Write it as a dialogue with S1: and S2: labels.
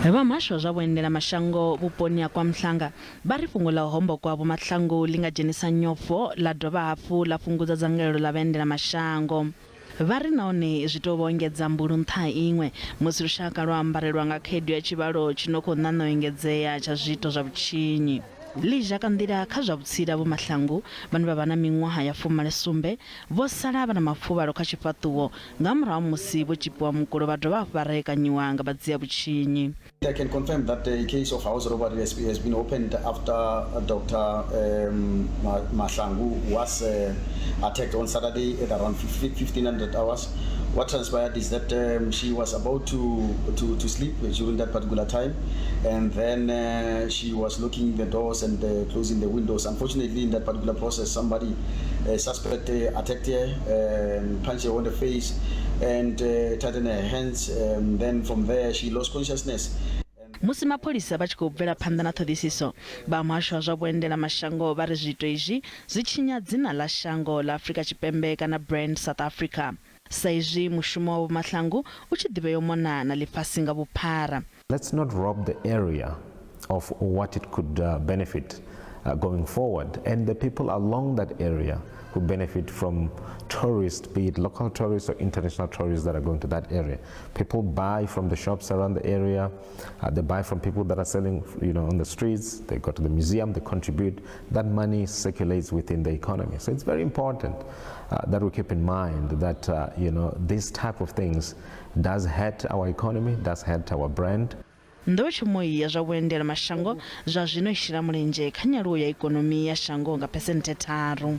S1: Vha zwa vhuendela mashango vhuponi ha Kwa-Mhlanga vhari fhungo la homboka Vho-Mahlangu li nga dzhenisa nyofho la dovha hafhu la fhungudza dzangalelo la vhaendela mashango. Vhari nahone zwi tou engedza mbulu nṱha iṅwe musi lushaka lwa ambarelwa nga khaedu ya tshivhalo tshi no khou ṋaṋa u engedzea tsha zwiito zwa vhutshinyi. Lizha ka nḓila kha zwa vhutsila Vho-Mahlangu vhane vha vha na miṅwaha ya 17 vho sala vha na mafuvhalo kha tshifhaṱuwo nga murahu musi vho tshipiwa mukulo vha dovha hafhu vha rekanyiwa nga vhadzia vhutshinyi.
S2: I can confirm that the case of house robbery has been opened after Dr. Mahlangu was attacked on Saturday at around 1500 hours. What transpired is that she was about to sleep during that particular time, and then she was locking the doors and closing the windows. Unfortunately, in that particular process, somebody suspect attacked her, punched her on the face, and tightened her hands. Then from there, she lost consciousness.
S1: Musi Mapholisa vha tshi khou bvelaphanda na ṱhoḓisiso vha muhasho wa zwa vhuendela mashango vha ri zwiito izwi zwi tshinya dzina ḽa shango ḽa Afrika Tshipembe kana brand South Africa sa izwi mushumo wa Vho-Mahlangu u tshi ḓivhea u mona na lifhasi nga vhuphara.
S3: Let's not rob the area of what it could benefit going forward, and the people along that area who benefit from tourists, be it local tourists or international tourists that are going to that area. People buy from the shops around the area, they buy from people that are selling, on the streets, they go to the museum, they contribute. That money circulates within the economy. So it's very important that we keep in mind that, this type of things does hurt our economy, does hurt our brand.
S1: Nḓowetshumo ya zwa vhuendela mashango zwa zwino i shela mulenzhe kha nyaluwo ya ikonomi ya shango nga 3%.